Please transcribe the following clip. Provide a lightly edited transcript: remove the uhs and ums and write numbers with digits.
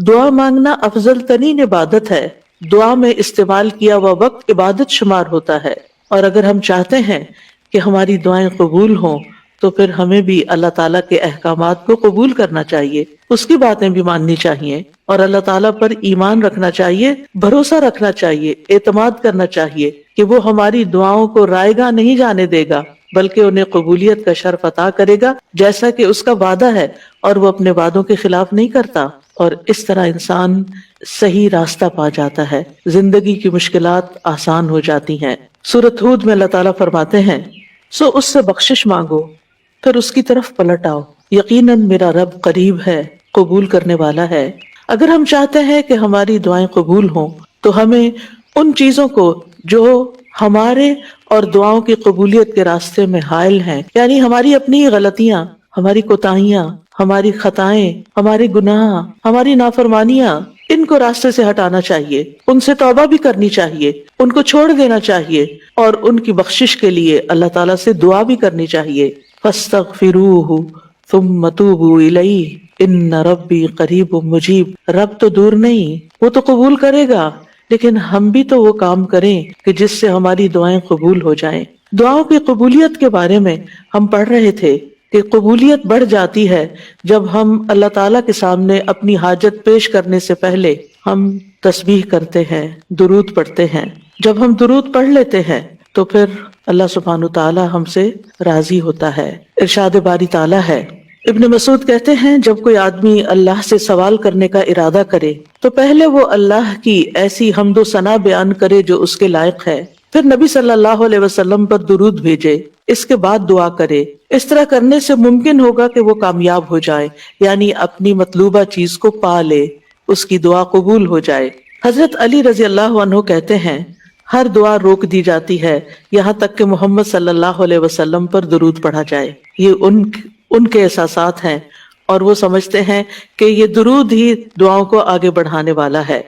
دعا مانگنا افضل ترین عبادت ہے. دعا میں استعمال کیا ہوا وقت عبادت شمار ہوتا ہے، اور اگر ہم چاہتے ہیں کہ ہماری دعائیں قبول ہوں تو پھر ہمیں بھی اللہ تعالیٰ کے احکامات کو قبول کرنا چاہیے، اس کی باتیں بھی ماننی چاہیے، اور اللہ تعالیٰ پر ایمان رکھنا چاہیے، بھروسہ رکھنا چاہیے، اعتماد کرنا چاہیے کہ وہ ہماری دعاؤں کو رائے گاہ نہیں جانے دے گا بلکہ انہیں قبولیت کا شرف عطا کرے گا جیسا کہ اس کا وعدہ ہے، اور وہ اپنے وعدوں کے خلاف نہیں کرتا. اور اس طرح انسان صحیح راستہ پا جاتا ہے، زندگی کی مشکلات آسان ہو جاتی ہیں. سورۃ ہود میں اللہ تعالیٰ فرماتے ہیں، سو اس سے بخشش مانگو پھر اس کی طرف پلٹ آؤ، یقیناً میرا رب قریب ہے، قبول کرنے والا ہے. اگر ہم چاہتے ہیں کہ ہماری دعائیں قبول ہوں تو ہمیں ان چیزوں کو جو ہمارے اور دعاؤں کی قبولیت کے راستے میں حائل ہیں، یعنی ہماری اپنی غلطیاں، ہماری کوتاہیاں، ہماری خطائیں، ہمارے گناہ، ہماری نافرمانیاں، ان کو راستے سے ہٹانا چاہیے، ان سے توبہ بھی کرنی چاہیے، ان کو چھوڑ دینا چاہیے، اور ان کی بخشش کے لیے اللہ تعالیٰ سے دعا بھی کرنی چاہیے. فاستغفروہ ثم توبوا الیہ ان ربی قریب مجیب. رب تو دور نہیں، وہ تو قبول کرے گا، لیکن ہم بھی تو وہ کام کریں کہ جس سے ہماری دعائیں قبول ہو جائیں. دعاؤں کی قبولیت کے بارے میں ہم پڑھ رہے تھے کہ قبولیت بڑھ جاتی ہے جب ہم اللہ تعالیٰ کے سامنے اپنی حاجت پیش کرنے سے پہلے ہم تسبیح کرتے ہیں، درود پڑھتے ہیں. جب ہم درود پڑھ لیتے ہیں تو پھر اللہ سبحانہ تعالیٰ ہم سے راضی ہوتا ہے. ارشاد باری تعالیٰ ہے، ابن مسعود کہتے ہیں، جب کوئی آدمی اللہ سے سوال کرنے کا ارادہ کرے تو پہلے وہ اللہ کی ایسی حمد و ثنا بیان کرے جو اس کے لائق ہے، پھر نبی صلی اللہ علیہ وسلم پر درود بھیجے، اس کے بعد دعا کرے. اس طرح کرنے سے ممکن ہوگا کہ وہ کامیاب ہو جائے، یعنی اپنی مطلوبہ چیز کو پا لے، اس کی دعا قبول ہو جائے. حضرت علی رضی اللہ عنہ کہتے ہیں، ہر دعا روک دی جاتی ہے یہاں تک کہ محمد صلی اللہ علیہ وسلم پر درود پڑھا جائے. یہ ان کے احساسات ہیں، اور وہ سمجھتے ہیں کہ یہ درود ہی دعاؤں کو آگے بڑھانے والا ہے.